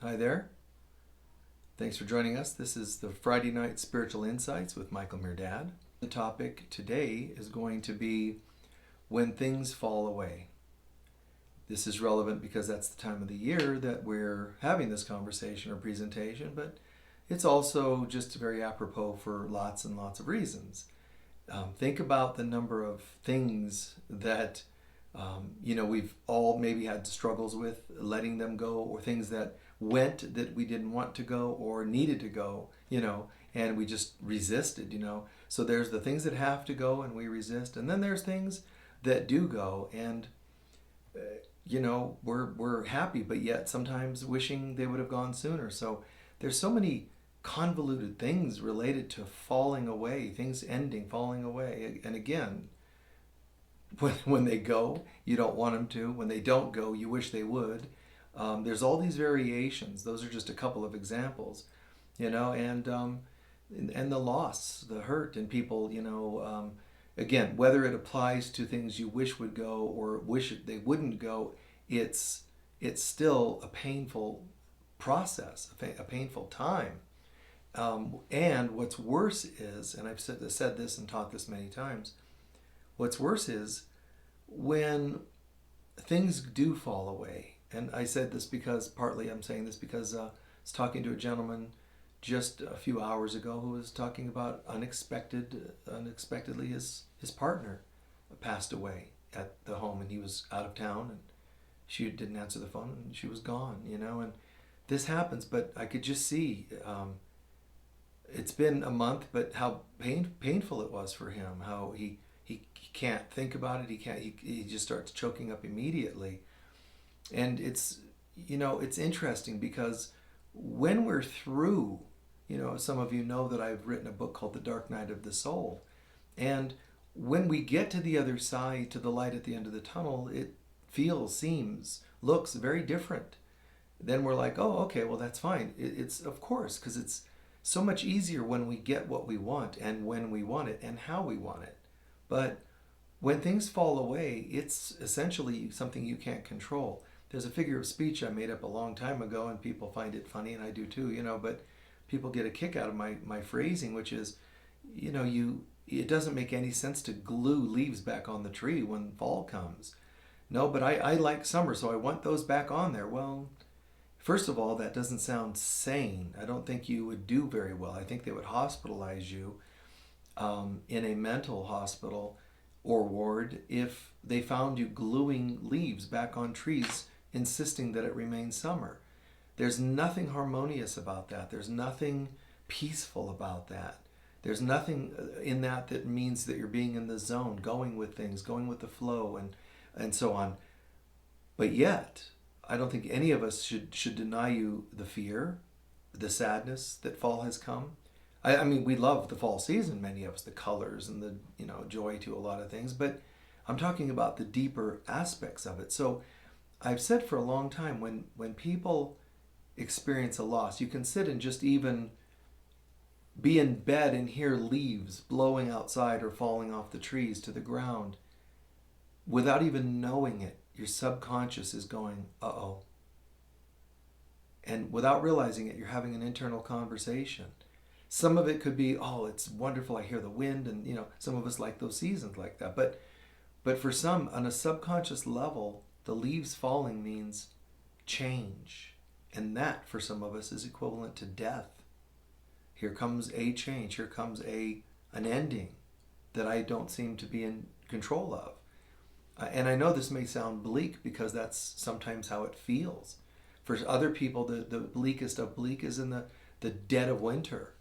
Hi there. Thanks for joining us. This is the Friday Night Spiritual Insights with Michael Mirdad. The topic today is going to be when things fall away. This is relevant because that's the time of the year that we're having this conversation or presentation, but it's also just very apropos for lots and lots of reasons. Think about the number of things that we've all maybe had struggles with letting them go, or things that went that we didn't want to go or needed to go, and we just resisted. So there's the things that have to go and we resist, and then there's things that do go, and we're happy, but yet sometimes wishing they would have gone sooner. So there's so many convoluted things related to falling away, things ending, falling away, and again, when they go, you don't want them to. When they don't go, you wish they would. There's all these variations. Those are just a couple of examples, and the loss, the hurt, and people, again, whether it applies to things you wish would go or wish they wouldn't go, it's still a painful process, a painful time. And what's worse is, and I've said this and taught this many times, what's worse is when things do fall away. And I said this because, partly I'm saying this because I was talking to a gentleman just a few hours ago who was talking about unexpectedly his partner passed away at the home, and he was out of town, and she didn't answer the phone, and she was gone, and this happens. But I could just see, it's been a month, but how painful it was for him, how he can't think about it. He just starts choking up immediately. And it's interesting because when we're through, some of you know that I've written a book called The Dark Night of the Soul. And when we get to the other side, to the light at the end of the tunnel, it looks very different. Then we're like, oh, okay, well, that's fine. It's, of course, because it's so much easier when we get what we want and when we want it and how we want it. But when things fall away, it's essentially something you can't control. There's a figure of speech I made up a long time ago, and people find it funny, and I do too, but people get a kick out of my phrasing, which is, it doesn't make any sense to glue leaves back on the tree when fall comes. No, but I like summer, so I want those back on there. Well, first of all, that doesn't sound sane. I don't think you would do very well. I think they would hospitalize you in a mental hospital or ward if they found you gluing leaves back on trees, insisting that it remain summer. There's nothing harmonious about that. There's nothing peaceful about that. There's nothing in that means that you're being in the zone, going with things, going with the flow, and so on. But yet, I don't think any of us should deny you the fear, the sadness that fall has come. I mean, we love the fall season, many of us, the colors and the joy to a lot of things, but I'm talking about the deeper aspects of it. So I've said for a long time, when people experience a loss, you can sit and just even be in bed and hear leaves blowing outside or falling off the trees to the ground without even knowing it. Your subconscious is going, uh-oh. And without realizing it, you're having an internal conversation. Some of it could be, oh, it's wonderful, I hear the wind, and some of us like those seasons like that. But for some, on a subconscious level, the leaves falling means change. And that, for some of us, is equivalent to death. Here comes a change. Here comes an ending that I don't seem to be in control of. And I know this may sound bleak because that's sometimes how it feels. For other people, the bleakest of bleak is in the dead of winter,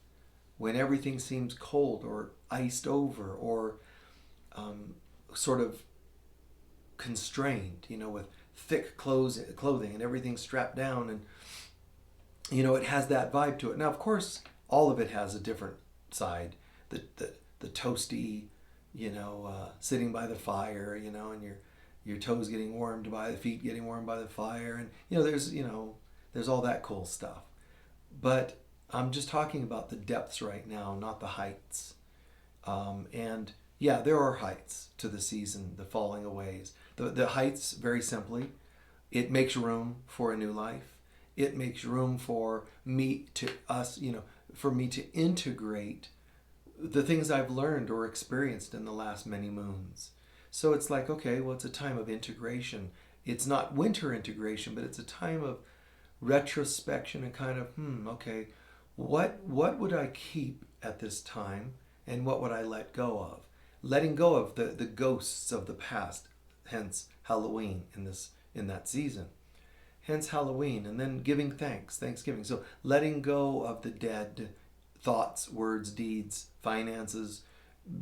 when everything seems cold or iced over or sort of constrained, with thick clothing and everything strapped down, and it has that vibe to it. Now, of course, all of it has a different side. The toasty, sitting by the fire, and your toes getting warmed by the feet getting warmed by the fire, and there's all that cool stuff. But I'm just talking about the depths right now, not the heights. And yeah, there are heights to the season, the falling aways. The heights, very simply, it makes room for a new life. it makes room for me to us, for me to integrate the things I've learned or experienced in the last many moons. So it's like, okay, well, it's a time of integration. It's not winter integration, but it's a time of retrospection and kind of, okay, what would I keep at this time, and what would I let go of? Letting go of the ghosts of the past, hence Halloween in that season. Hence Halloween, and then giving thanks, Thanksgiving. So letting go of the dead thoughts, words, deeds, finances,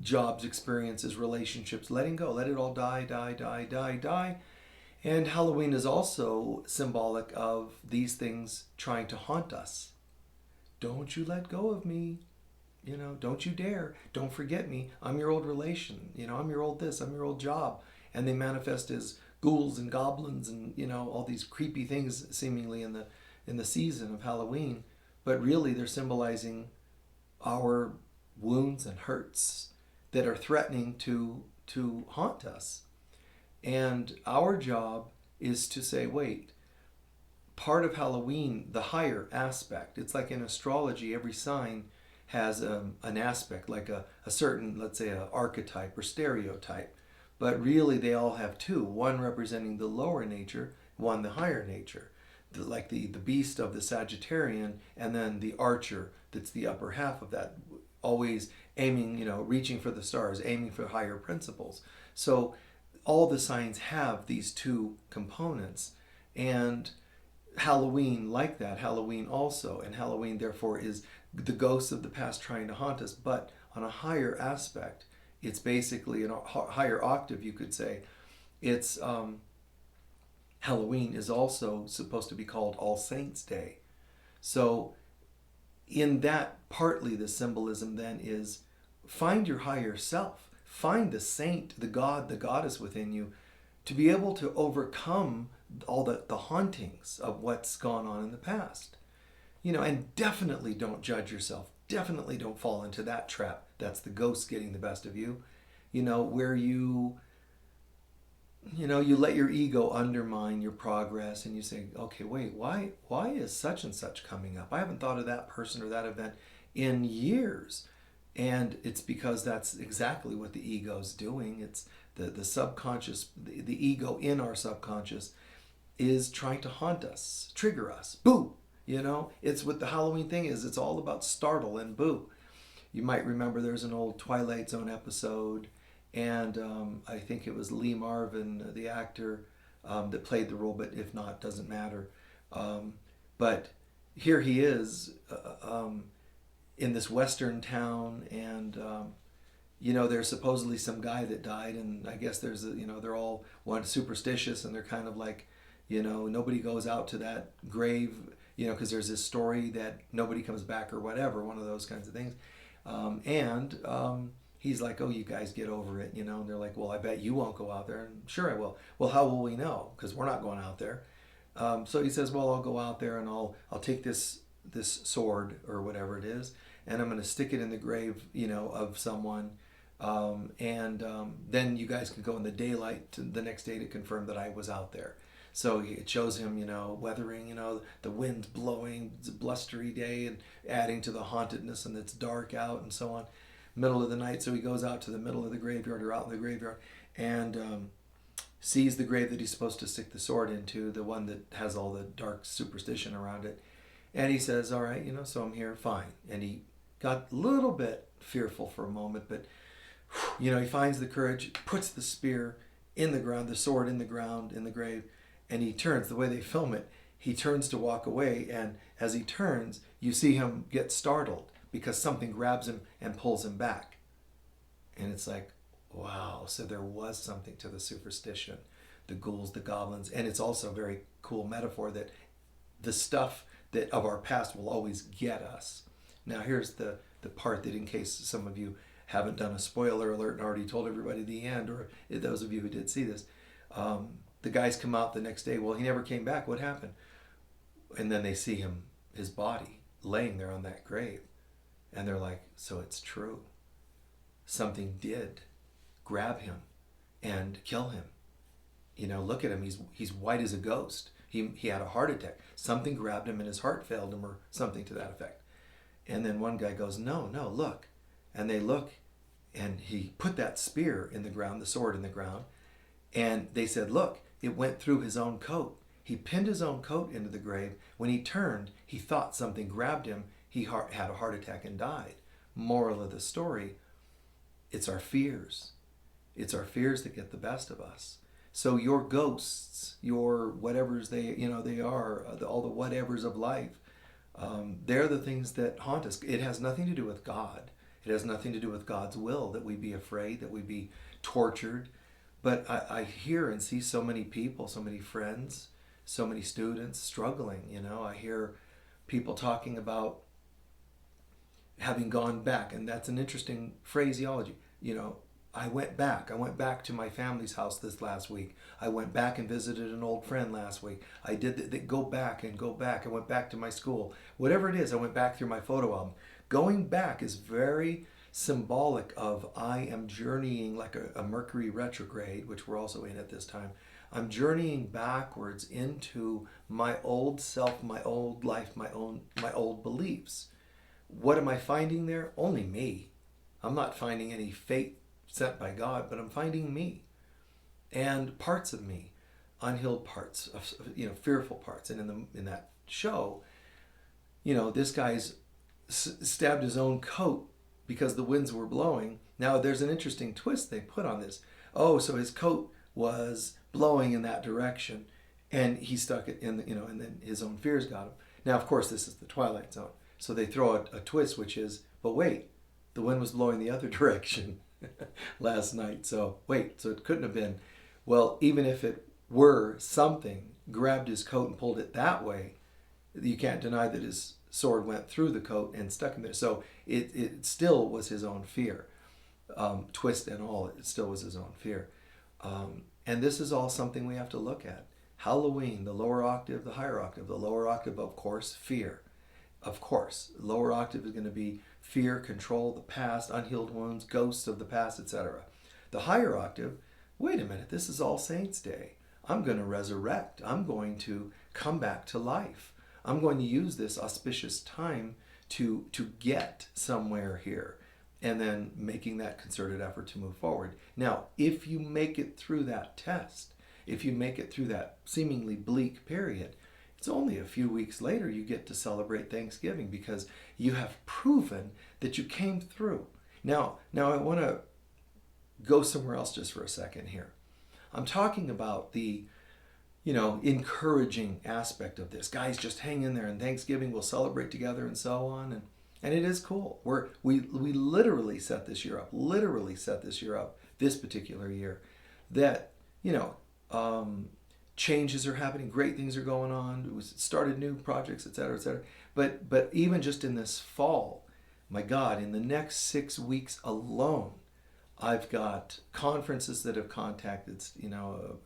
jobs, experiences, relationships, letting go, let it all die, die, die, die, die. And Halloween is also symbolic of these things trying to haunt us. Don't you let go of me. Don't you dare. Don't forget me. I'm your old relation. I'm your old this. I'm your old job. And they manifest as ghouls and goblins and all these creepy things seemingly in the season of Halloween. But really, they're symbolizing our wounds and hurts that are threatening to haunt us. And our job is to say, wait, part of Halloween, the higher aspect, it's like in astrology, every sign has an aspect, like a certain, let's say, an archetype or stereotype. But really, they all have two, one representing the lower nature, one the higher nature. Like the beast of the Sagittarian, and then the archer that's the upper half of that, always aiming, reaching for the stars, aiming for higher principles. So all the signs have these two components. And Halloween, like that, Halloween also. And Halloween, therefore, is the ghosts of the past trying to haunt us, but on a higher aspect. It's basically in a higher octave, you could say. It's Halloween is also supposed to be called All Saints' Day. So in that, partly the symbolism then is find your higher self. Find the saint, the god, the goddess within you to be able to overcome all the hauntings of what's gone on in the past. And definitely don't judge yourself. Definitely don't fall into that trap. That's the ghost getting the best of you. Where you let your ego undermine your progress, and you say, okay, wait, why is such and such coming up? I haven't thought of that person or that event in years. And it's because that's exactly what the ego's doing. It's the subconscious, the ego in our subconscious is trying to haunt us, trigger us. Boo! It's what the Halloween thing is. It's all about startle and boo. You might remember there's an old Twilight Zone episode, and I think it was Lee Marvin, the actor, that played the role, but if not, doesn't matter. But here he is in this western town, and there's supposedly some guy that died, and I guess there's they're all superstitious, and they're kind of like, nobody goes out to that grave, because there's this story that nobody comes back or whatever, one of those kinds of things. He's like, oh, you guys get over it, and they're like, well, I bet you won't go out there. And sure I will. Well, how will we know? Because we're not going out there. So he says, well, I'll go out there and I'll take this sword or whatever it is, and I'm going to stick it in the grave, of someone. Then you guys can go in the daylight the next day to confirm that I was out there. So it shows him, weathering, the wind's blowing, it's a blustery day and adding to the hauntedness, and it's dark out and so on. Middle of the night, so he goes out to the middle of the graveyard or out in the graveyard and sees the grave that he's supposed to stick the sword into, the one that has all the dark superstition around it. And he says, all right, so I'm here, fine. And he got a little bit fearful for a moment, but, he finds the courage, puts the spear in the ground, the sword in the ground, in the grave, and he turns. The way they film it, he turns to walk away, and as he turns, you see him get startled because something grabs him and pulls him back. And it's like, wow, so there was something to the superstition, the ghouls, the goblins, and it's also a very cool metaphor that the stuff that of our past will always get us. Now here's the part that, in case some of you haven't done a spoiler alert and already told everybody the end, or those of you who did see this, the guys come out the next day. Well, he never came back. What happened? And then they see his body laying there on that grave. And they're like, so it's true. Something did grab him and kill him. Look at him. He's white as a ghost. He had a heart attack. Something grabbed him and his heart failed him or something to that effect. And then one guy goes, no, no, look. And they look, and he put that spear in the ground, the sword in the ground. And they said, look, it went through his own coat. He pinned his own coat into the grave. When he turned, he thought something grabbed him. He had a heart attack and died. Moral of the story, it's our fears. It's our fears that get the best of us. So your ghosts, your whatevers they are, all the whatevers of life, they're the things that haunt us. It has nothing to do with God. It has nothing to do with God's will that we be afraid, that we be tortured. But I hear and see so many people, so many friends, so many students struggling. I hear people talking about having gone back, and that's an interesting phraseology. I went back to my family's house this last week. I went back and visited an old friend last week. I did go back and go back. I went back to my school. Whatever it is, I went back through my photo album. Going back is very symbolic of I am journeying like a Mercury retrograde, which we're also in at this time. I'm journeying backwards into my old self, my old life, my old beliefs. What am I finding there? Only me. I'm not finding any fate sent by God, but I'm finding me and parts of me, unhealed parts, fearful parts. And in that show, this guy's stabbed his own coat because the winds were blowing. Now there's an interesting twist they put on this. Oh, so his coat was blowing in that direction, and he stuck it in and then his own fears got him. Now, of course, this is the Twilight Zone, so they throw a twist, which is, but wait, the wind was blowing the other direction last night. So it couldn't have been. Well, even if it were something grabbed his coat and pulled it that way, you can't deny that his sword went through the coat and stuck him there. So it still was his own fear, twist and all. It still was his own fear. And this is all something we have to look at. Halloween, the lower octave, the higher octave. The lower octave, of course, fear. Of course, lower octave is going to be fear, control, the past, unhealed wounds, ghosts of the past, etc. The higher octave, wait a minute, this is All Saints' Day. I'm going to resurrect. I'm going to come back to life. I'm going to use this auspicious time to get somewhere here, and then making that concerted effort to move forward. Now, if you make it through that test, if you make it through that seemingly bleak period, it's only a few weeks later you get to celebrate Thanksgiving because you have proven that you came through. Now I want to go somewhere else just for a second here. I'm talking about the encouraging aspect of this. Guys, just hang in there, and Thanksgiving we'll celebrate together and so on. And it is cool. We literally set this year up, this particular year, that, changes are happening, great things are going on. We started new projects, etc., etc. But even just in this fall, my God, in the next 6 weeks alone, I've got conferences that have contacted,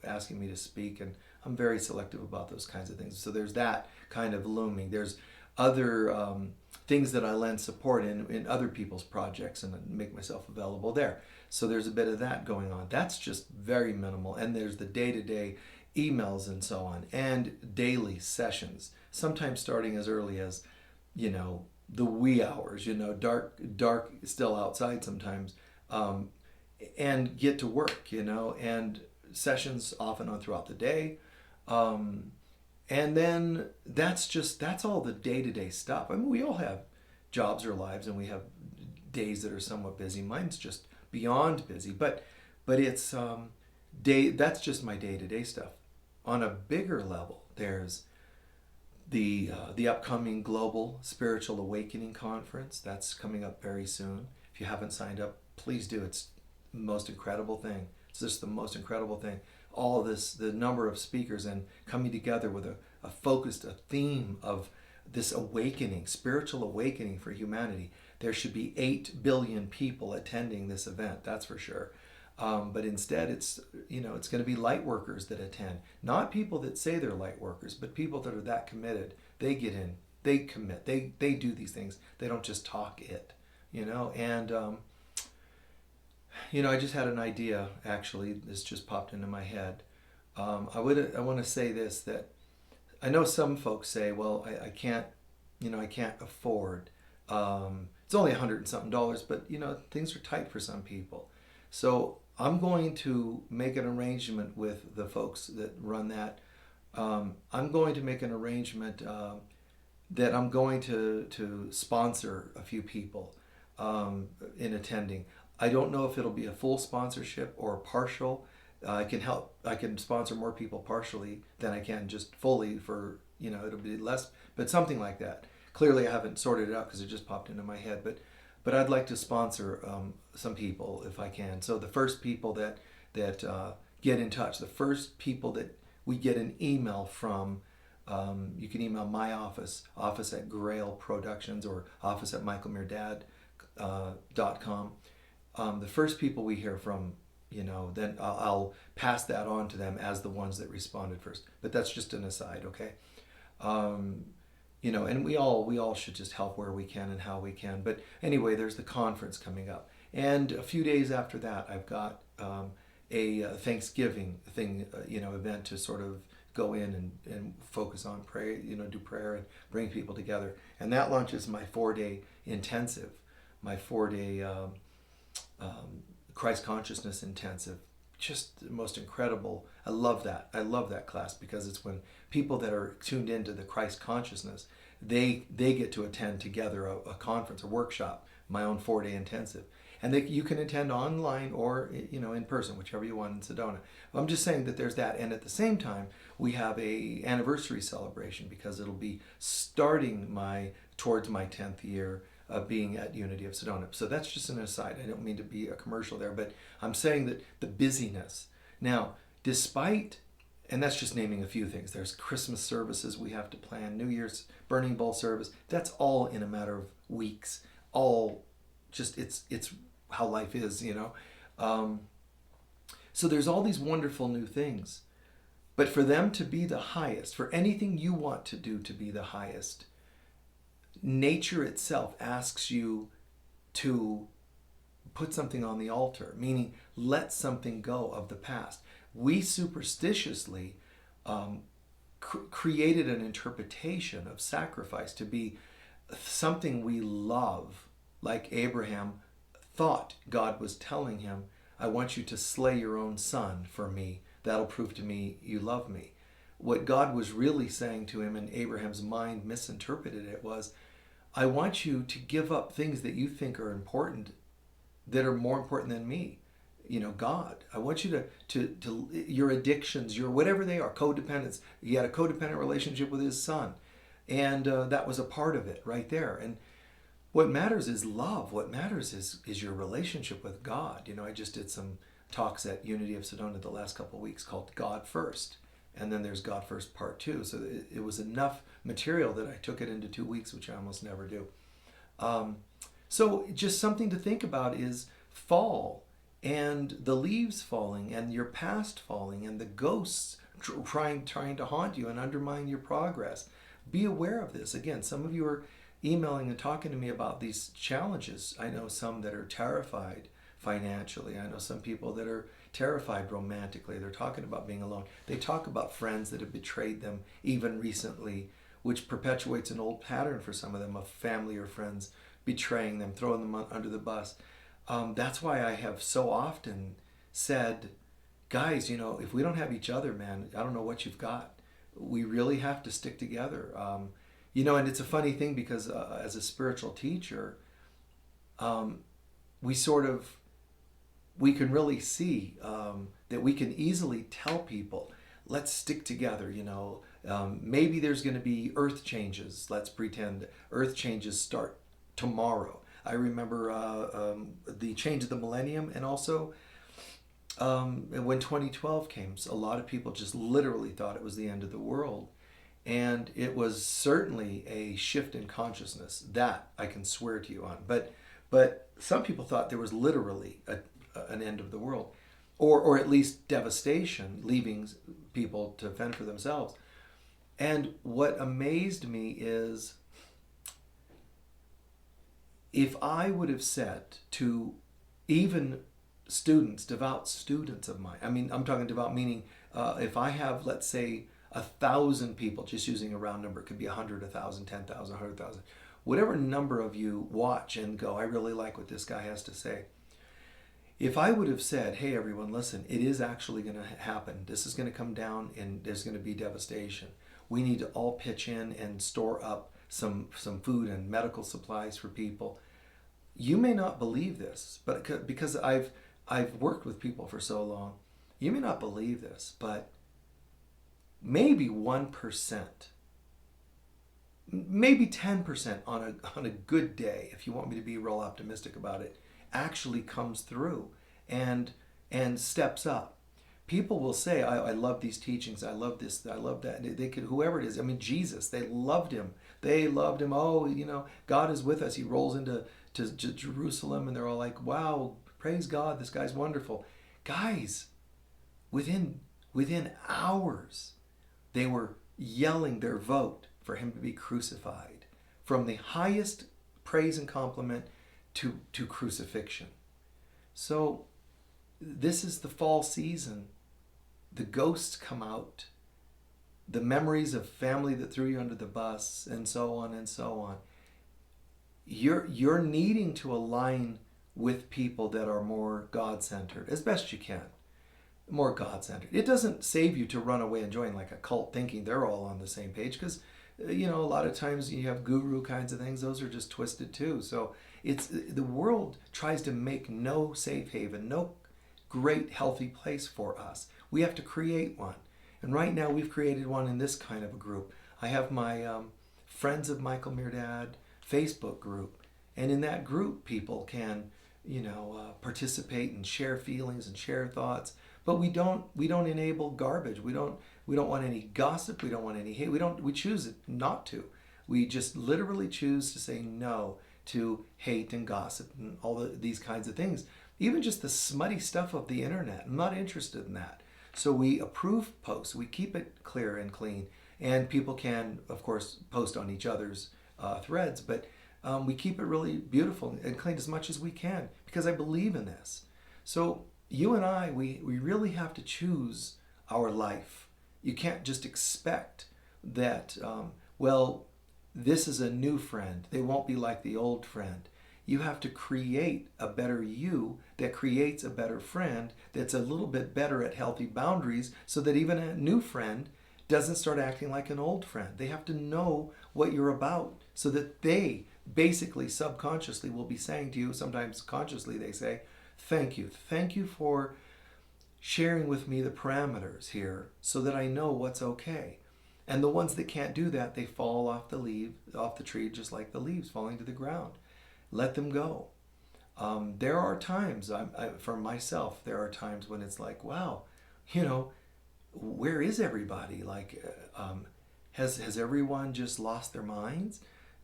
asking me to speak, and I'm very selective about those kinds of things. So there's that kind of looming. There's other things that I lend support in other people's projects and make myself available there. So there's a bit of that going on. That's just very minimal. And there's the day-to-day emails and so on, and daily sessions, sometimes starting as early as, the wee hours, dark still outside sometimes, and get to work, and sessions often on throughout the day. And then that's all the day-to-day stuff. I mean, we all have jobs or lives, and we have days that are somewhat busy. Mine's just beyond busy, but it's that's just my day-to-day stuff. On a bigger level, there's the upcoming Global Spiritual Awakening Conference. That's coming up very soon. If you haven't signed up, please do. It's the most incredible thing. It's just the most incredible thing. All this, the number of speakers, and coming together with a theme of this awakening, spiritual awakening for humanity. There should be 8 billion people attending this event, that's for sure. But instead, it's going to be light workers that attend. Not people that say they're light workers, but people that are that committed. They get in, they commit, they do these things. They don't just talk it, And I just had an idea. Actually, this just popped into my head. I want to say this, that I know some folks say, well, I can't, I can't afford. It's only $100 and something dollars, but things are tight for some people. So I'm going to make an arrangement with the folks that run that. I'm going to make an arrangement that I'm going to sponsor a few people in attending. I don't know if it'll be a full sponsorship or partial. I can help. I can sponsor more people partially than I can just fully for, it'll be less, but something like that. Clearly, I haven't sorted it out because it just popped into my head. But I'd like to sponsor some people if I can. So the first people that get in touch, the first people that we get an email from, you can email my office at Grail Productions or office at michaelmirdad.com. The first people we hear from, then I'll pass that on to them as the ones that responded first. But that's just an aside, okay? And we all should just help where we can and how we can. But anyway, there's the conference coming up, and a few days after that, I've got a Thanksgiving thing, event to sort of go in and focus on prayer, do prayer and bring people together, and that launches my 4-day intensive, my 4-day Christ consciousness intensive. Just the most incredible. I love that. I love that class because it's when people that are tuned into the Christ consciousness, they get to attend together a conference, a workshop, my own 4-day intensive. And you can attend online or in person, whichever you want in Sedona. I'm just saying that there's that. And at the same time, we have a anniversary celebration because it'll be starting towards my 10th year of being at Unity of Sedona. So that's just an aside. I don't mean to be a commercial there, but I'm saying that the busyness. Now, and that's just naming a few things. There's Christmas services we have to plan, New Year's Burning Bowl service. That's all in a matter of weeks. All just, it's how life is, So there's all these wonderful new things. But for them to be the highest, for anything you want to do to be the highest, nature itself asks you to put something on the altar, meaning let something go of the past. We superstitiously created an interpretation of sacrifice to be something we love, like Abraham thought God was telling him, I want you to slay your own son for me. That'll prove to me you love me. What God was really saying to him, and Abraham's mind misinterpreted it, was, I want you to give up things that you think are important, that are more important than me. God. I want you to your addictions, your whatever they are, codependence. He had a codependent relationship with his son. And that was a part of it right there. And what matters is love. What matters is your relationship with God. I just did some talks at Unity of Sedona the last couple of weeks called God First. And then there's God First Part 2. So it was enough material that I took it into 2 weeks, which I almost never do. So just something to think about is fall and the leaves falling and your past falling and the ghosts trying to haunt you and undermine your progress. Be aware of this. Again, some of you are emailing and talking to me about these challenges. I know some that are terrified financially. I know some people that are terrified romantically. They're talking about being alone. They talk about friends that have betrayed them even recently, which perpetuates an old pattern for some of them of family or friends betraying them, throwing them under the bus. That's why I have so often said, guys, if we don't have each other, man, I don't know what you've got. We really have to stick together. And it's a funny thing because as a spiritual teacher, we can really see that we can easily tell people, let's stick together, maybe there's going to be earth changes. Let's pretend earth changes start tomorrow. I remember the change of the millennium, and also when 2012 came, a lot of people just literally thought it was the end of the world. And it was certainly a shift in consciousness. That I can swear to you on. But some people thought there was literally an end of the world, or at least devastation, leaving people to fend for themselves. And what amazed me is, if I would have said to even students, devout students of mine, I mean, I'm talking devout meaning if I have, let's say, 1,000 people, just using a round number, it could be 100, 1,000, 10,000, 100,000, whatever number of you watch and go, I really like what this guy has to say. If I would have said, hey everyone, listen, it is actually going to happen. This is going to come down and there's going to be devastation. We need to all pitch in and store up some food and medical supplies for people. You may not believe this, but because I've worked with people for so long, you may not believe this, but maybe 1%, maybe 10% on a good day, if you want me to be real optimistic about it, actually comes through and steps up. People will say, I love these teachings, I love this, I love that. They could, whoever it is, I mean, Jesus, they loved him. They loved him. Oh, God is with us. He rolls into Jerusalem and they're all like, wow, praise God, this guy's wonderful. Guys, within hours, they were yelling their vote for him to be crucified, from the highest praise and compliment to crucifixion. So this is the fall season. The ghosts come out, the memories of family that threw you under the bus, and so on and so on. You're needing to align with people that are more God-centered as best you can. More God-centered. It doesn't save you to run away and join like a cult thinking they're all on the same page, because a lot of times you have guru kinds of things. Those are just twisted too. So it's the world tries to make no safe haven, no great healthy place for us. We have to create one. And right now we've created one in this kind of a group. I have my Friends of Michael Mirdad Facebook group. And in that group, people can, participate and share feelings and share thoughts. But we don't enable garbage. We don't want any gossip. We don't want any hate. We choose not to. We just literally choose to say no to hate and gossip and all these kinds of things. Even just the smutty stuff of the internet. I'm not interested in that. So we approve posts. We keep it clear and clean. And people can, of course, post on each other's threads. But we keep it really beautiful and clean as much as we can, because I believe in this. So you and I, we really have to choose our life. You can't just expect that, this is a new friend. They won't be like the old friend. You have to create a better you that creates a better friend that's a little bit better at healthy boundaries, so that even a new friend doesn't start acting like an old friend. They have to know what you're about, so that they basically subconsciously will be saying to you, sometimes consciously they say, thank you. Thank you for sharing with me the parameters here so that I know what's okay. And the ones that can't do that, they fall off the tree, just like the leaves falling to the ground. Let them go. There are times, for myself, there are times when it's like, wow, where is everybody? Like, has everyone just lost their minds?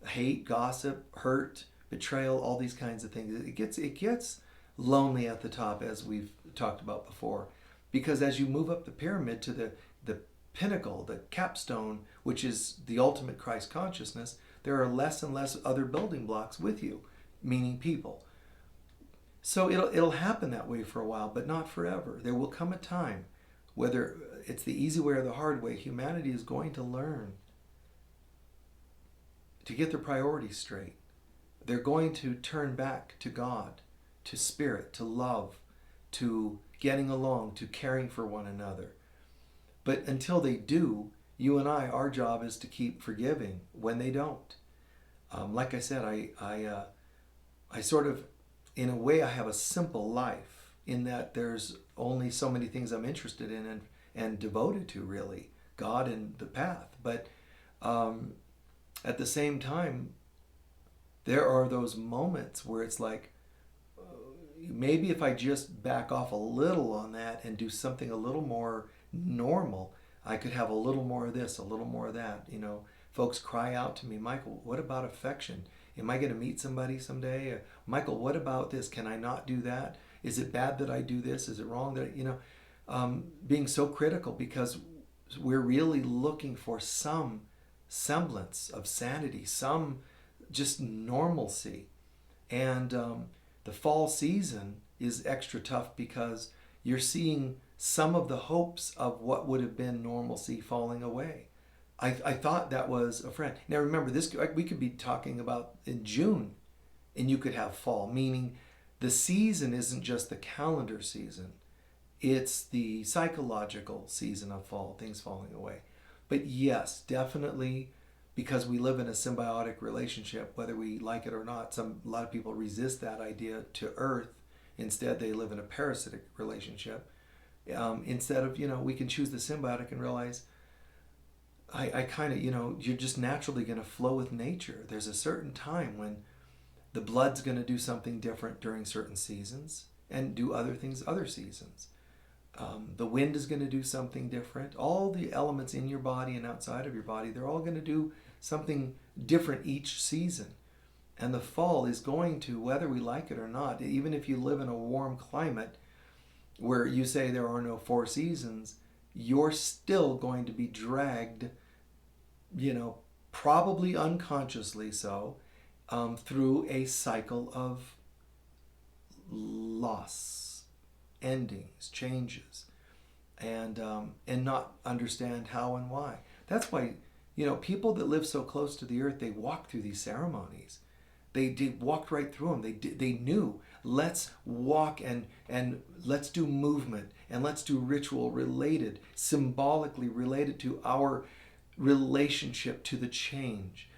Hate, gossip, hurt, betrayal, all these kinds of things. It gets lonely at the top, as we've talked about before, because as you move up the pyramid to the pinnacle, the capstone, which is the ultimate Christ consciousness, there are less and less other building blocks with you, meaning people. So it'll happen that way for a while, but not forever. There will come a time, whether it's the easy way or the hard way, humanity is going to learn to get their priorities straight. They're going to turn back to God, to spirit, to love, to getting along, to caring for one another. But until they do, you and I, our job is to keep forgiving when they don't. Like I said, I sort of, in a way, I have a simple life, in that there's only so many things I'm interested in and devoted to, really, God and the path. But at the same time, there are those moments where it's like, maybe if I just back off a little on that and do something a little more normal, I could have a little more of this, a little more of that. Folks cry out to me, Michael, what about affection? Am I going to meet somebody someday? Michael, what about this? Can I not do that? Is it bad that I do this? Is it wrong that, being so critical, because we're really looking for some semblance of sanity, some just normalcy. And the fall season is extra tough because you're seeing some of the hopes of what would have been normalcy falling away. I thought that was a friend. Now remember, this we could be talking about in June, and you could have fall, meaning the season isn't just the calendar season, it's the psychological season of fall, things falling away. But yes, definitely, because we live in a symbiotic relationship, whether we like it or not. A lot of people resist that idea to Earth. Instead, they live in a parasitic relationship. Instead of, we can choose the symbiotic and realize, I kind of, you're just naturally going to flow with nature. There's a certain time when the blood's going to do something different during certain seasons and do other things other seasons. The wind is going to do something different. All the elements in your body and outside of your body, they're all going to do something different each season. And the fall is going to, whether we like it or not, even if you live in a warm climate where you say there are no four seasons, you're still going to be dragged, probably unconsciously so, through a cycle of loss, endings, changes, and not understand how and why. That's why, people that live so close to the earth, they walk through these ceremonies. They walked right through them. They knew, let's walk and let's do movement and let's do ritual related, symbolically related to our relationship to the change.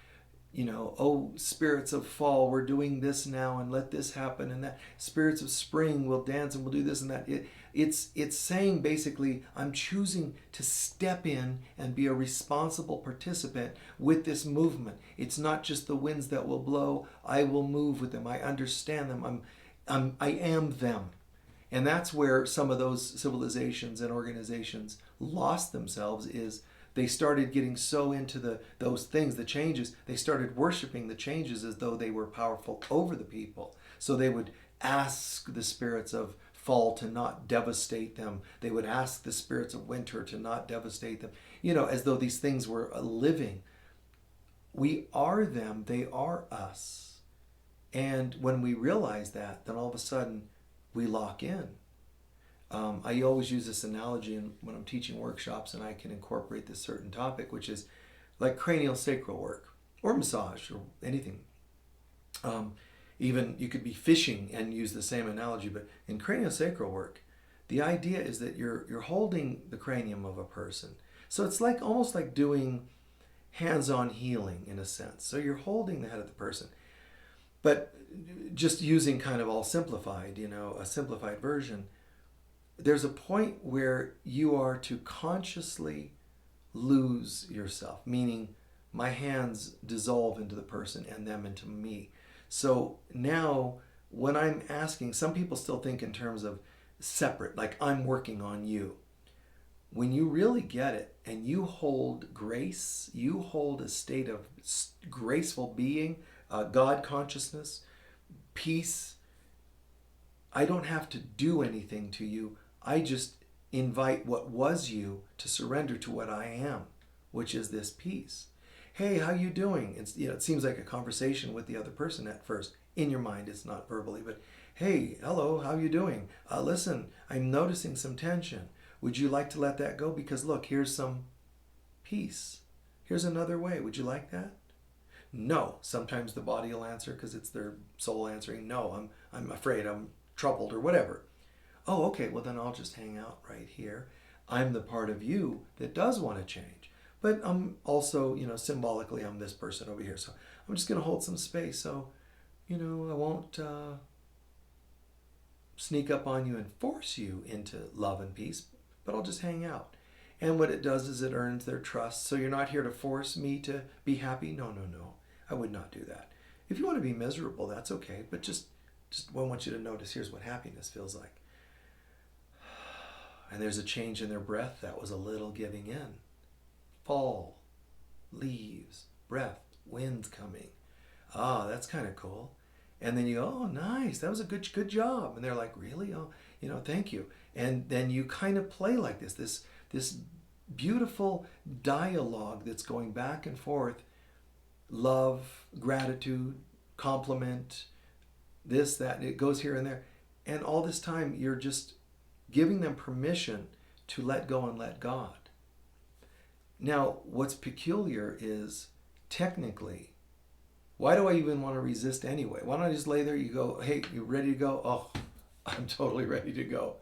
Oh, spirits of fall, we're doing this now and let this happen, and that. Spirits of spring, we'll dance and we'll do this and that. It's saying basically, I'm choosing to step in and be a responsible participant with this movement. It's not just the winds that will blow. I will move with them. I understand them. I am them. And that's where some of those civilizations and organizations lost themselves, is they started getting so into those things, the changes. They started worshiping the changes as though they were powerful over the people. So they would ask the spirits of fall to not devastate them. They would ask the spirits of winter to not devastate them, as though these things were living. We are them, they are us. And when we realize that, then all of a sudden we lock in. I always use this analogy when I'm teaching workshops, and I can incorporate this certain topic, which is like cranial sacral work or massage or anything. Even you could be fishing and use the same analogy, but in cranial sacral work, the idea is that you're holding the cranium of a person. So it's like almost like doing hands-on healing in a sense. So you're holding the head of the person, but just using kind of all simplified, a simplified version. There's a point where you are to consciously lose yourself, meaning my hands dissolve into the person and them into me. So now when I'm asking, some people still think in terms of separate, like I'm working on you. When you really get it and you hold grace, you hold a state of graceful being, God consciousness, peace. I don't have to do anything to you. I just invite what was you to surrender to what I am, which is this peace. Hey, how you doing? It seems like a conversation with the other person at first. In your mind, it's not verbally, but hey, hello, how you doing? Listen, I'm noticing some tension. Would you like to let that go? Because look, here's some peace. Here's another way. Would you like that? No. Sometimes the body will answer because it's their soul answering. No, I'm afraid, I'm troubled or whatever. Oh, okay, well then I'll just hang out right here. I'm the part of you that does want to change. But I'm also, symbolically, I'm this person over here. So I'm just going to hold some space. So, I won't sneak up on you and force you into love and peace, but I'll just hang out. And what it does is it earns their trust. So you're not here to force me to be happy. No. I would not do that. If you want to be miserable, that's okay. But just I want you to notice, here's what happiness feels like. And there's a change in their breath. That was a little giving in. Fall, leaves, breath, wind's coming. That's kind of cool. And then you go, oh, nice. That was a good job. And they're like, really? Oh, thank you. And then you kind of play like this beautiful dialogue that's going back and forth. Love, gratitude, compliment, this, that, and it goes here and there. And all this time you're just giving them permission to let go and let God. Now, what's peculiar is technically, why do I even want to resist anyway? Why don't I just lay there? You go, hey, you ready to go? Oh, I'm totally ready to go.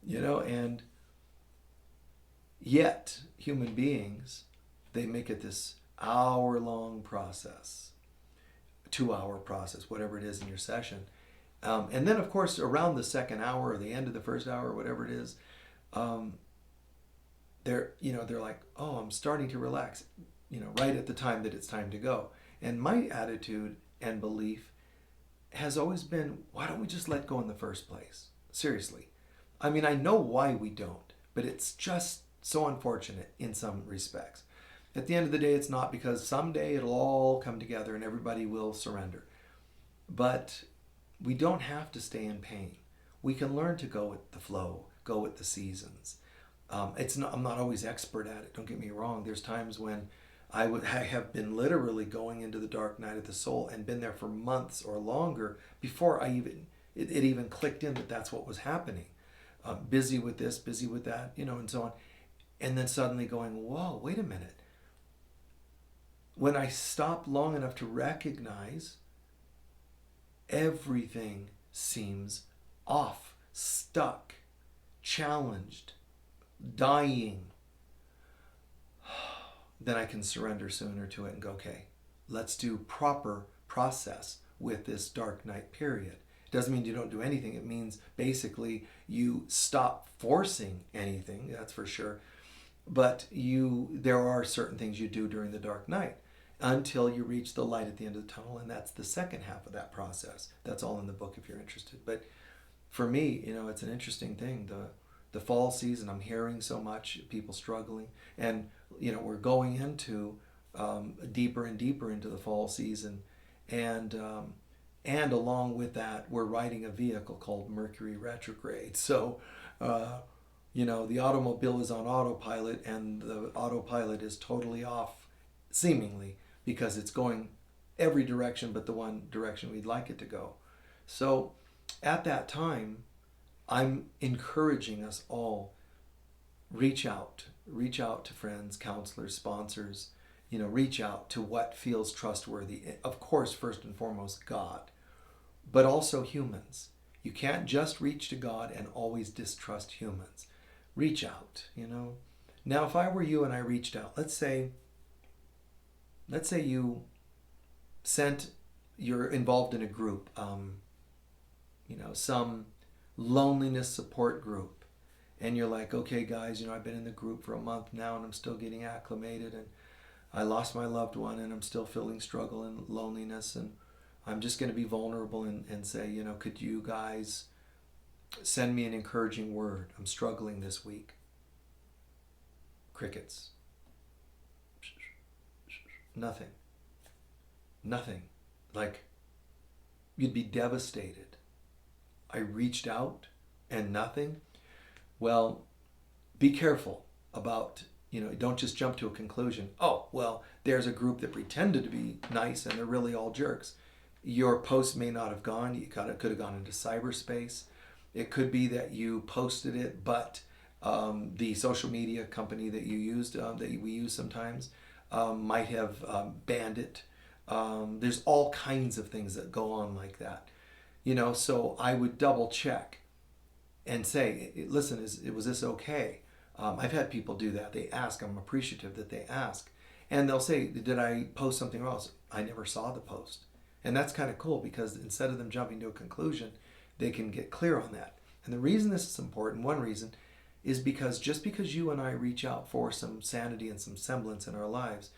And yet human beings, they make it this hour-long process, 2-hour process, whatever it is in your session. And then, of course, around the second hour or the end of the first hour, whatever it is, they're like, oh, I'm starting to relax, right at the time that it's time to go. And my attitude and belief has always been, why don't we just let go in the first place? Seriously. I mean, I know why we don't, but it's just so unfortunate in some respects. At the end of the day, it's not, because someday it'll all come together and everybody will surrender. But we don't have to stay in pain. We can learn to go with the flow, go with the seasons. I'm not always expert at it, don't get me wrong. There's times when I have been literally going into the dark night of the soul and been there for months or longer before it even clicked in that that's what was happening. Busy with this, busy with that, and so on. And then suddenly going, whoa, wait a minute. When I stop long enough to recognize, everything seems off, stuck, challenged, dying, then I can surrender sooner to it and go, okay, let's do proper process with this dark night period. It doesn't mean you don't do anything. It means basically you stop forcing anything, that's for sure. But there are certain things you do during the dark night until you reach the light at the end of the tunnel, and that's the second half of that process. That's all in the book if you're interested. But for me, it's an interesting thing. The fall season, I'm hearing so much people struggling, and we're going into deeper and deeper into the fall season, and along with that, we're riding a vehicle called Mercury retrograde. So the automobile is on autopilot, and the autopilot is totally off, seemingly, because it's going every direction but the one direction we'd like it to go. So at that time, I'm encouraging us all, reach out to friends, counselors, sponsors, reach out to what feels trustworthy. Of course, first and foremost, God, but also humans. You can't just reach to God and always distrust humans. Reach out, Now, if I were you and I reached out, let's say you're involved in a group, some loneliness support group, and you're like, okay guys, I've been in the group for a month now and I'm still getting acclimated, and I lost my loved one and I'm still feeling struggle and loneliness, and I'm just going to be vulnerable and say, could you guys send me an encouraging word? I'm struggling this week. Crickets. Nothing. Like, you'd be devastated. I reached out and nothing. Well, be careful about, don't just jump to a conclusion. Oh, well, there's a group that pretended to be nice and they're really all jerks. Your post may not have gone. It could have gone into cyberspace. It could be that you posted it, but the social media company that you used, that we use sometimes, might have banned it. There's all kinds of things that go on like that. So I would double check and say, listen, was this okay? I've had people do that. They ask. I'm appreciative that they ask. And they'll say, did I post something else? I never saw the post. And that's kind of cool, because instead of them jumping to a conclusion, they can get clear on that. And the reason this is important, one reason, is because just because you and I reach out for some sanity and some semblance in our lives,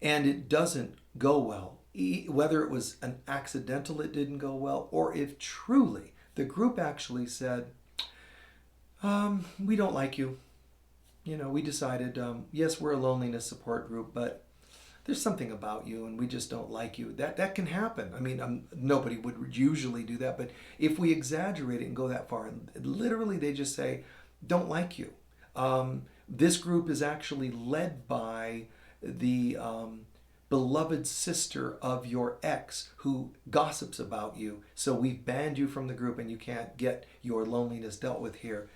and it doesn't go well, whether it was an accidental it didn't go well, or if truly the group actually said, we don't like you. We decided, yes, we're a loneliness support group, but there's something about you and we just don't like you. That can happen. I mean, nobody would usually do that, but if we exaggerate it and go that far, and literally they just say, don't like you. This group is actually led by the beloved sister of your ex who gossips about you. So we've banned you from the group and you can't get your loneliness dealt with here.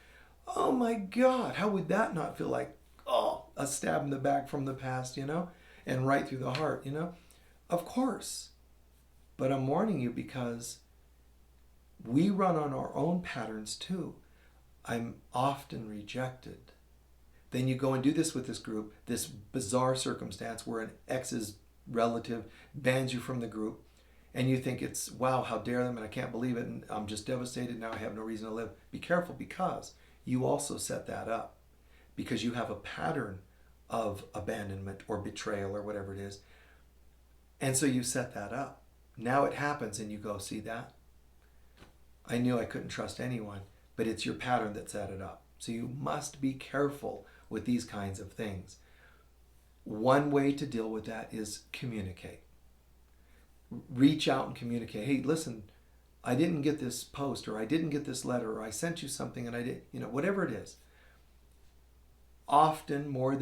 Oh my God, how would that not feel like, oh, a stab in the back from the past, and right through the heart. Of course. But I'm warning you because we run on our own patterns too. I'm often rejected. Then you go and do this with this group, this bizarre circumstance where an ex's relative bans you from the group, and you think it's, wow, how dare them, and I can't believe it, and I'm just devastated, now I have no reason to live. Be careful, because you also set that up, because you have a pattern of abandonment or betrayal or whatever it is. And so you set that up. Now it happens and you go, see that? I knew I couldn't trust anyone, but it's your pattern that set it up. So you must be careful with these kinds of things. One way to deal with that is communicate. Reach out and communicate. Hey, listen, I didn't get this post, or I didn't get this letter, or I sent you something and I did, whatever it is. Often, more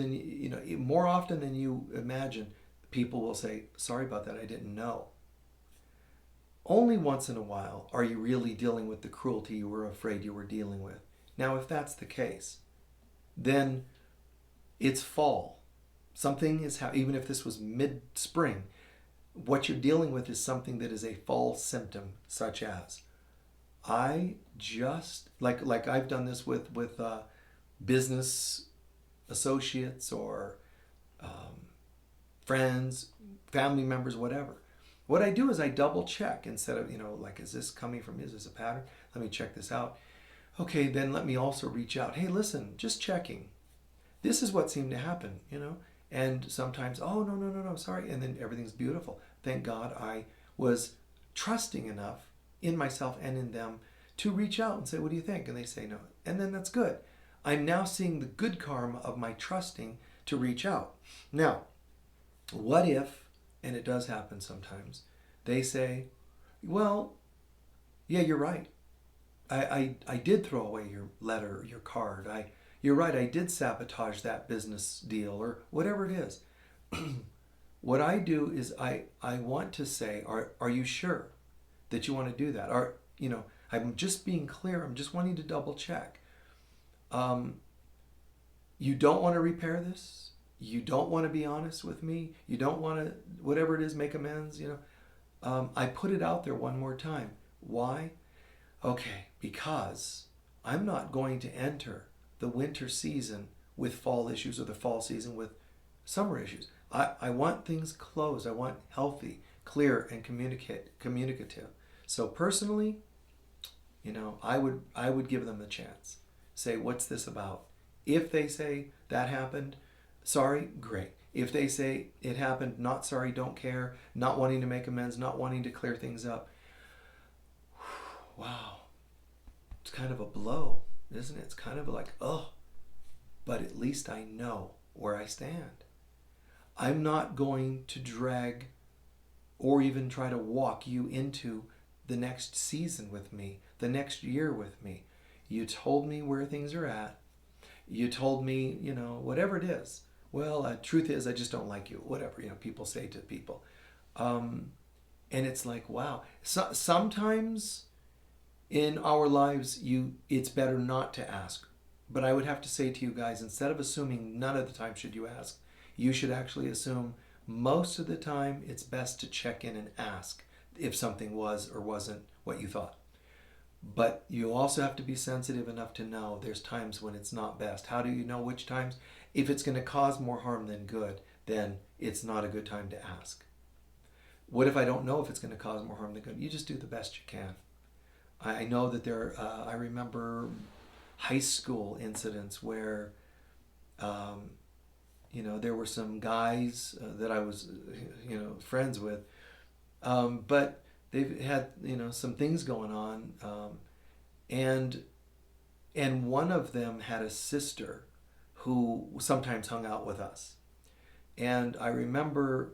often than you imagine, people will say, sorry about that, I didn't know. Only once in a while are you really dealing with the cruelty you were afraid you were dealing with. Now, if that's the case, then it's fall. Something is even if this was mid-spring, what you're dealing with is something that is a fall symptom, such as, I just, like I've done this with business associates or friends, family members, whatever. What I do is I double check instead of, is this coming from, is this a pattern? Let me check this out. Okay, then let me also reach out. Hey, listen, just checking. This is what seemed to happen, And sometimes, oh, no, sorry. And then everything's beautiful. Thank God I was trusting enough in myself and in them to reach out and say, what do you think? And they say no. And then that's good. I'm now seeing the good karma of my trusting to reach out. Now, what if, and it does happen sometimes, they say, well, yeah, you're right. I did throw away your letter, your card. You're right, I did sabotage that business deal or whatever it is. What I do is I want to say, are you sure that you want to do that? I'm just being clear. I'm just wanting to double check. You don't want to repair this? You don't want to be honest with me? You don't want to, whatever it is, make amends? I put it out there one more time. Why? Okay, because I'm not going to enter the winter season with fall issues or the fall season with summer issues. I want things closed. I want healthy, clear, and communicative. So personally, I would give them the chance. Say, what's this about? If they say that happened, sorry, great. If they say it happened, not sorry, don't care, not wanting to make amends, not wanting to clear things up, wow, it's kind of a blow, isn't it? It's kind of like, oh, but at least I know where I stand. I'm not going to drag or even try to walk you into the next season with me, the next year with me. You told me where things are at. You told me, whatever it is. Well, truth is, I just don't like you. Whatever, people say to people. And it's like, wow. Sometimes in our lives, it's better not to ask. But I would have to say to you guys, instead of assuming none of the time should you ask, you should actually assume most of the time it's best to check in and ask if something was or wasn't what you thought. But you also have to be sensitive enough to know there's times when it's not best. How do you know which times? If it's going to cause more harm than good, then it's not a good time to ask. What if I don't know if it's going to cause more harm than good? You just do the best you can. I know that I remember high school incidents where, there were some guys that I was, friends with, but they've had, some things going on, and one of them had a sister who sometimes hung out with us. And I remember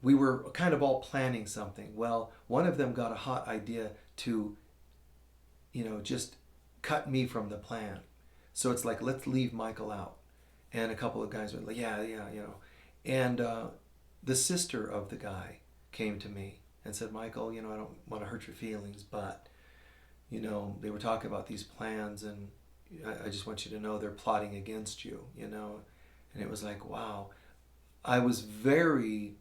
we were kind of all planning something. Well, one of them got a hot idea to, just cut me from the plan. So it's like, let's leave Michael out. And a couple of guys were like, yeah. And the sister of the guy came to me and said, Michael, I don't want to hurt your feelings, but, they were talking about these plans, and I just want you to know they're plotting against you, you know. And it was like, wow. I was very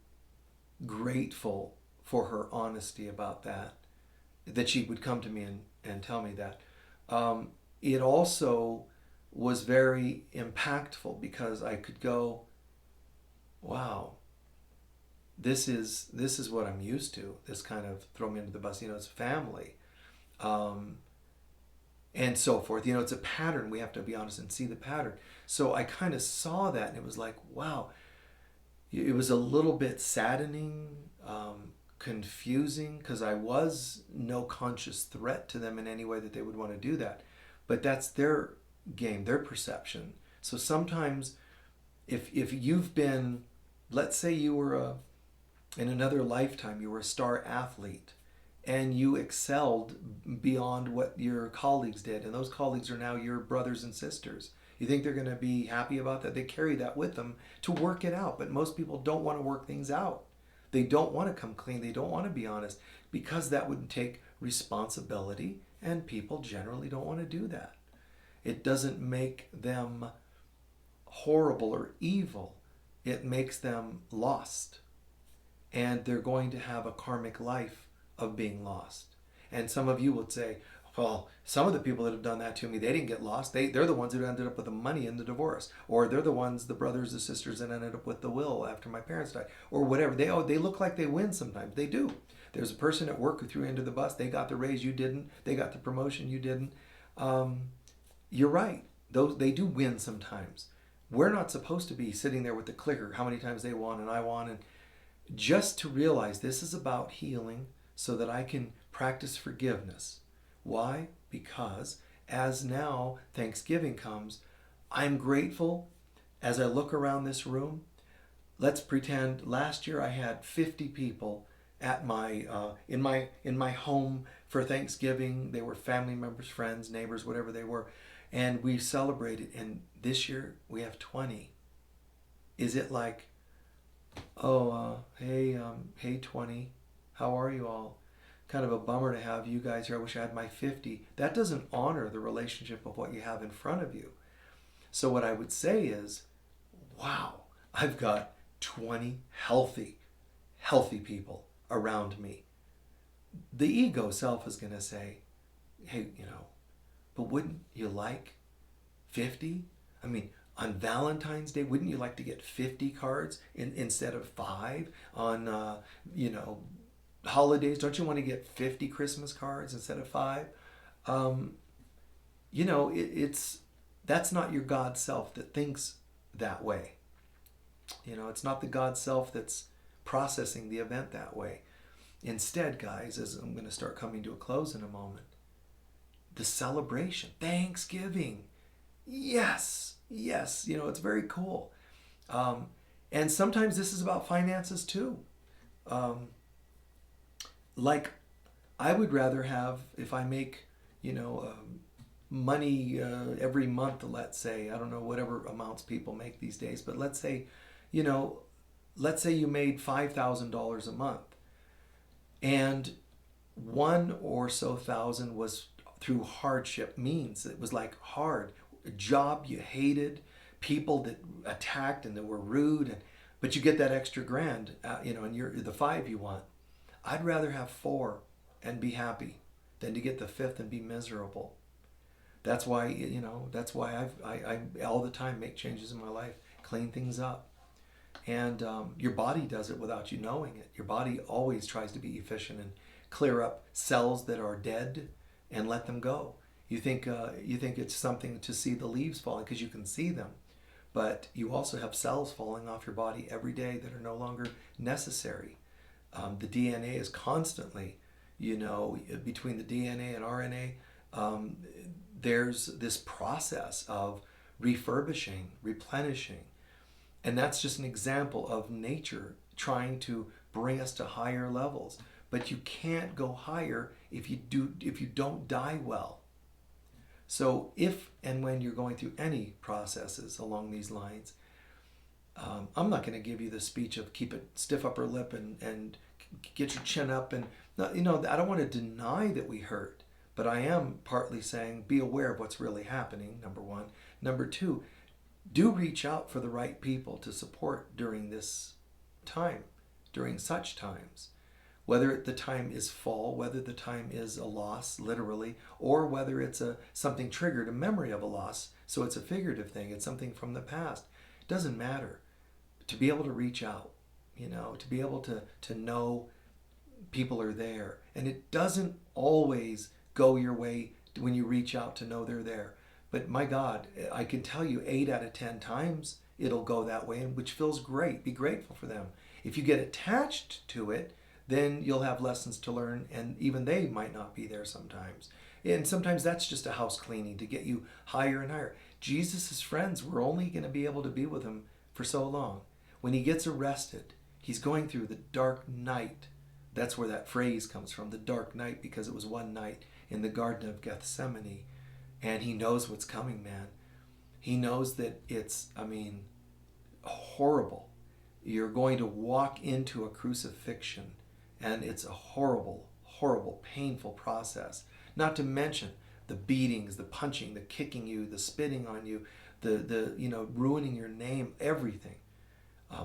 grateful for her honesty about that she would come to me and tell me that. It also was very impactful because I could go, wow, this is what I'm used to. This kind of throw me under the bus, you know, it's family, um, and so forth. You know, it's a pattern. We have to be honest and see the pattern. So I kind of saw that, and it was like, wow. It was a little bit saddening, confusing, because I was no conscious threat to them in any way that they would want to do that. But that's their game, their perception. So sometimes, if you've been, let's say you were in another lifetime, you were a star athlete, and you excelled beyond what your colleagues did, and those colleagues are now your brothers and sisters. You think they're going to be happy about that? They carry that with them to work it out. But most people don't want to work things out. They don't want to come clean. They don't want to be honest because that would take responsibility, and people generally don't want to do that. It doesn't make them horrible or evil, it makes them lost. And they're going to have a karmic life of being lost. And some of you would say, well, some of the people that have done that to me, they didn't get lost. They're the ones who ended up with the money in the divorce. Or they're the ones, the brothers, the sisters that ended up with the will after my parents died. Or whatever. They look like they win sometimes. They do. There's a person at work who threw you under the bus. They got the raise, you didn't. They got the promotion, you didn't. You're right. They do win sometimes. We're not supposed to be sitting there with the clicker, how many times they won and I won. And just to realize this is about healing so that I can practice forgiveness. Why? Because as now Thanksgiving comes, I'm grateful as I look around this room. Let's pretend last year I had 50 people at my in my home for Thanksgiving. They were family members, friends, neighbors, whatever they were, and we celebrated. And this year we have 20. Is it like, oh, hey 20, how are you all? Kind of a bummer to have you guys here. I wish I had my 50. That doesn't honor the relationship of what you have in front of you. So what I would say is, wow, I've got 20 healthy people around me. The ego self is going to say, hey, but wouldn't you like 50? I mean, on Valentine's Day, wouldn't you like to get 50 cards instead of 5 on, holidays? Don't you want to get 50 Christmas cards instead of 5? It's that's not your God self that thinks that way. It's not the God self that's processing the event that way. Instead, guys, as I'm going to start coming to a close in a moment, the celebration, Thanksgiving, yes, it's very cool. And sometimes this is about finances too. Like, I would rather have, if I make, money every month, let's say, I don't know whatever amounts people make these days, but let's say you made $5,000 a month, and one or so thousand was through hardship means. It was like hard, a job you hated, people that attacked and that were rude, but you get that extra grand, and you're the 5 you want. I'd rather have 4 and be happy than to get the 5th and be miserable. That's why, I all the time make changes in my life, clean things up. And your body does it without you knowing it. Your body always tries to be efficient and clear up cells that are dead and let them go. You think it's something to see the leaves falling because you can see them, but you also have cells falling off your body every day that are no longer necessary. The DNA is constantly, between the DNA and RNA, there's this process of refurbishing, replenishing. And that's just an example of nature trying to bring us to higher levels. But you can't go higher if you don't die well. So if and when you're going through any processes along these lines, I'm not going to give you the speech of keep it stiff upper lip and get your chin up. And I don't want to deny that we hurt, But I am partly saying be aware of what's really happening, number one. Number two, do reach out for the right people to support during this time, during such times. Whether the time is fall, whether the time is a loss, literally, or whether it's something triggered, a memory of a loss, so it's a figurative thing, it's something from the past. It doesn't matter. To be able to reach out, to be able to know people are there. And it doesn't always go your way when you reach out to know they're there. But my God, I can tell you 8 out of 10 times it'll go that way, which feels great. Be grateful for them. If you get attached to it, then you'll have lessons to learn, and even they might not be there sometimes. And sometimes that's just a house cleaning to get you higher and higher. Jesus' friends were only going to be able to be with him for so long. When he gets arrested, he's going through the dark night. That's where that phrase comes from, the dark night, because it was one night in the Garden of Gethsemane. And he knows what's coming, man. He knows that it's, horrible. You're going to walk into a crucifixion, and it's a horrible, horrible, painful process. Not to mention the beatings, the punching, the kicking you, the spitting on you, the ruining your name, everything.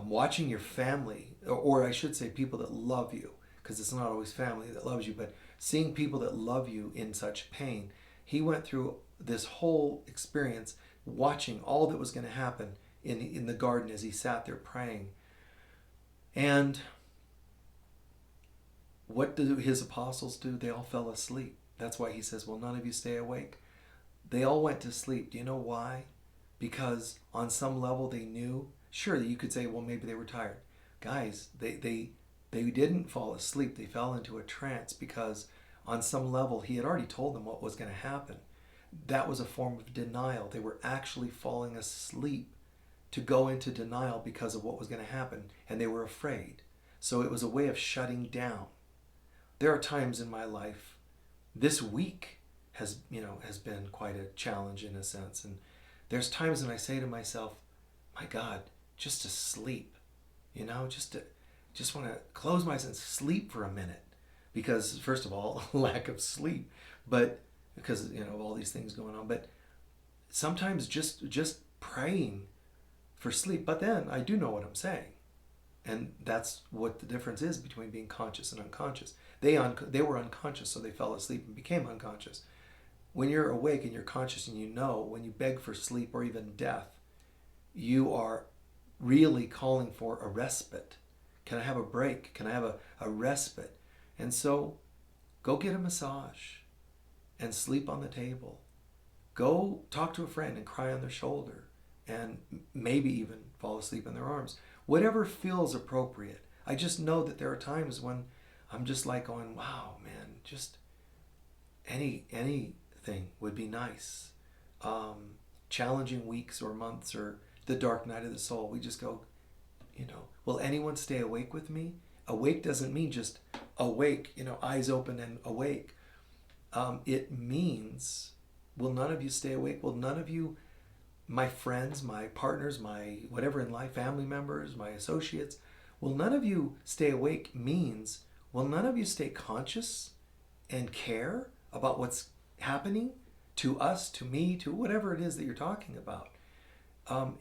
Watching your family, or I should say people that love you, because it's not always family that loves you, but seeing people that love you in such pain. He went through this whole experience watching all that was going to happen in the garden as he sat there praying. And what do his apostles do? They all fell asleep. That's why he says, well, none of you stay awake. They all went to sleep. Do you know why? Because on some level they knew. Sure, you could say, well, maybe they were tired. Guys, they didn't fall asleep. They fell into a trance because on some level he had already told them what was going to happen. That was a form of denial. They were actually falling asleep to go into denial because of what was going to happen, and they were afraid. So it was a way of shutting down. There are times in my life, this week has been quite a challenge in a sense, and there's times when I say to myself, my God, just to sleep, just want to close my eyes and sleep for a minute, because first of all, lack of sleep, but because of all these things going on, but sometimes just praying for sleep. But then I do know what I'm saying, and that's what the difference is between being conscious and unconscious. They were unconscious, so they fell asleep and became unconscious. When you're awake and you're conscious and when you beg for sleep or even death, you are really calling for a respite. Can I have a break? Can I have a respite? And so go get a massage and sleep on the table. Go talk to a friend and cry on their shoulder, and maybe even fall asleep in their arms. Whatever feels appropriate. I just know that there are times when I'm just like going, wow, man, just anything would be nice. Challenging weeks or months or the dark night of the soul. We just go, will anyone stay awake with me? Awake doesn't mean just awake, eyes open and awake. It means, will none of you stay awake? Will none of you, my friends, my partners, my whatever in life, family members, my associates, will none of you stay awake means, will none of you stay conscious and care about what's happening to us, to me, to whatever it is that you're talking about?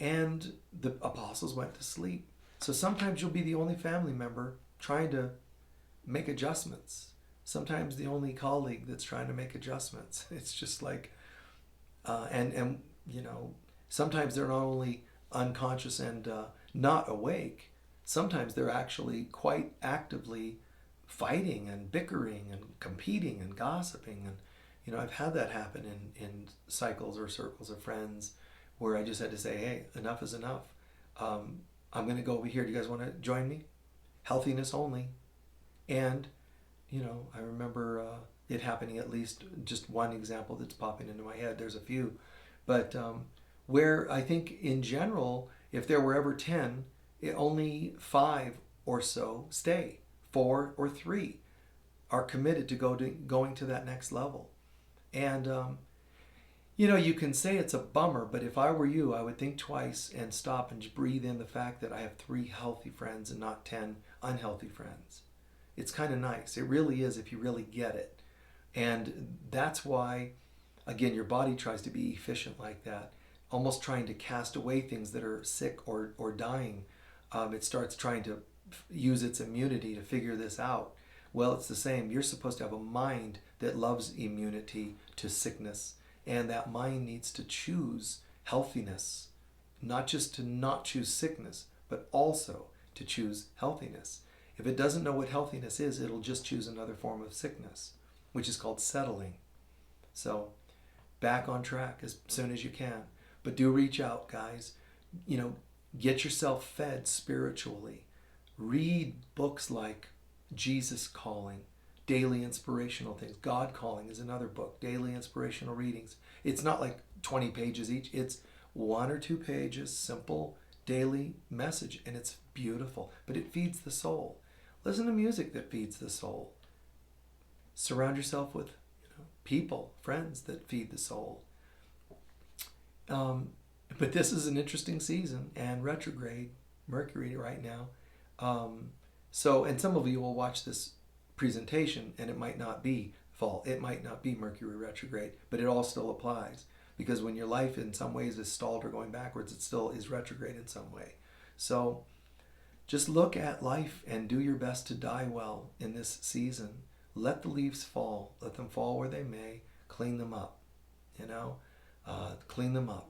And the apostles went to sleep. So sometimes you'll be the only family member trying to make adjustments. Sometimes the only colleague that's trying to make adjustments. It's just like, sometimes they're not only unconscious and not awake, sometimes they're actually quite actively fighting and bickering and competing and gossiping. And, I've had that happen in cycles or circles of friends where I just had to say, hey, enough is enough. I'm going to go over here. Do you guys want to join me? Healthiness only. And, I remember it happening, at least just one example that's popping into my head. There's a few. But where I think in general, if there were ever 10, only 5 or so stay. 4 or 3 are committed to going to that next level. And, you can say it's a bummer, but if I were you, I would think twice and stop and just breathe in the fact that I have 3 healthy friends and not 10 unhealthy friends. It's kind of nice. It really is if you really get it. And that's why, again, your body tries to be efficient like that, almost trying to cast away things that are sick or dying. It starts trying to use its immunity to figure this out. Well, it's the same. You're supposed to have a mind that loves immunity to sickness, and that mind needs to choose healthiness, not just to not choose sickness, but also to choose healthiness. If it doesn't know what healthiness is, it'll just choose another form of sickness, which is called settling. So, back on track as soon as you can. But do reach out, guys. Get yourself fed spiritually. Read books like Jesus Calling, daily inspirational things. God Calling is another book, daily inspirational readings. It's not like 20 pages each. It's 1 or 2 pages, simple daily message, and it's beautiful, but it feeds the soul. Listen to music that feeds the soul. Surround yourself with people, friends that feed the soul. But this is an interesting season and retrograde Mercury right now. And some of you will watch this presentation and it might not be fall. It might not be Mercury retrograde, but it all still applies. Because when your life in some ways is stalled or going backwards, it still is retrograde in some way. So just look at life and do your best to die well in this season. Let the leaves fall. Let them fall where they may. Clean them up. Clean them up.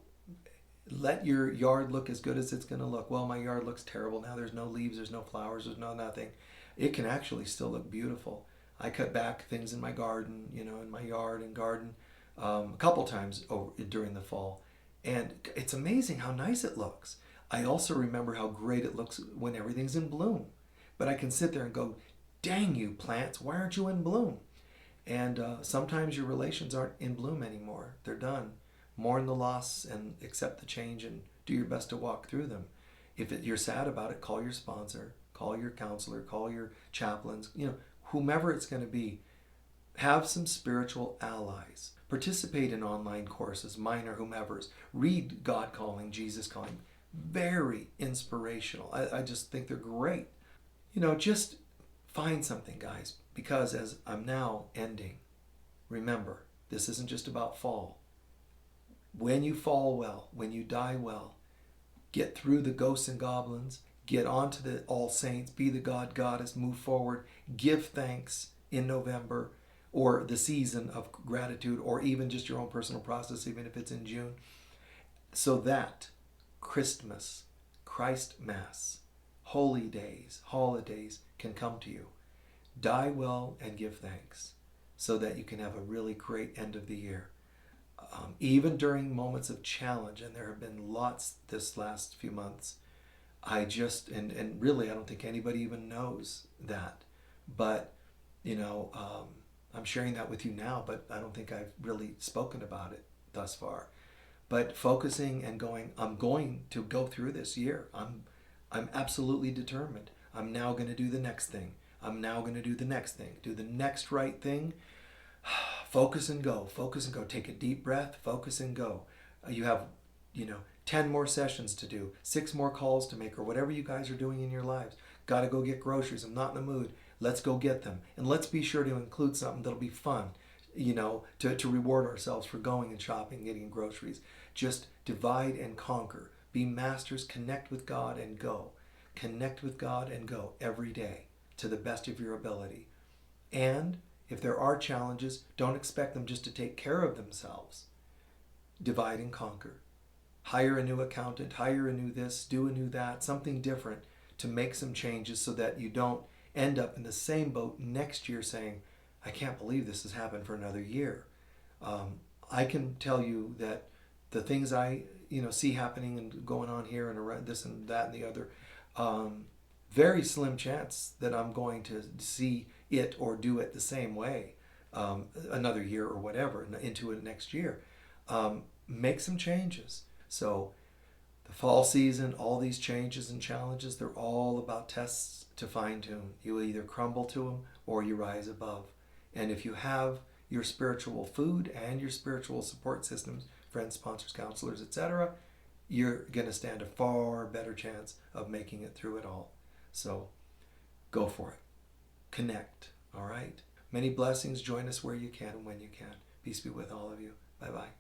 Let your yard look as good as it's going to look. Well, my yard looks terrible now. There's no leaves. There's no flowers. There's no nothing. It can actually still look beautiful. I cut back things in my garden, in my yard and garden a couple times during the fall. And it's amazing how nice it looks. I also remember how great it looks when everything's in bloom. But I can sit there and go, dang you plants, why aren't you in bloom? And sometimes your relations aren't in bloom anymore. They're done. Mourn the loss and accept the change and do your best to walk through them. If you're sad about it, call your sponsor, call your counselor, call your chaplains, whomever it's going to be. Have some spiritual allies. Participate in online courses, mine or whomever's. Read God Calling, Jesus Calling. Very inspirational. I just think they're great. Just find something, guys, because as I'm now ending, remember, this isn't just about fall. When you fall well, when you die well, get through the ghosts and goblins, get onto the all saints, be the God Goddess, move forward, give thanks in November or the season of gratitude or even just your own personal process, even if it's in June, so that Christmas, Christ Mass, holy days, holidays can come to you. Die well and give thanks so that you can have a really great end of the year. Even during moments of challenge, and there have been lots this last few months, and really I don't think anybody even knows that, but I'm sharing that with you now, but I don't think I've really spoken about it thus far. But focusing and going, I'm going to go through this year. I'm absolutely determined. I'm now going to do the next thing. I'm now going to do the next thing. Do the next right thing. Focus and go. Focus and go. Take a deep breath. Focus and go. You have, 10 more sessions to do, 6 more calls to make, or whatever you guys are doing in your lives. Got to go get groceries. I'm not in the mood. Let's go get them. And let's be sure to include something that'll be fun, to reward ourselves for going and shopping, getting groceries. Just divide and conquer. Be masters. Connect with God and go. Connect with God and go every day to the best of your ability. And if there are challenges, don't expect them just to take care of themselves. Divide and conquer. Hire a new accountant, hire a new this, do a new that, something different to make some changes so that you don't end up in the same boat next year saying, I can't believe this has happened for another year. I can tell you that the things I see happening and going on here and around this and that and the other, very slim chance that I'm going to see it or do it the same way another year or whatever into it next year. Make some changes. So the fall season, all these changes and challenges, they're all about tests to fine tune. You either crumble to them or you rise above. And if you have your spiritual food and your spiritual support systems, friends, sponsors, counselors, etc., you're going to stand a far better chance of making it through it all. So go for it. Connect, all right? Many blessings. Join us where you can and when you can. Peace be with all of you. Bye bye.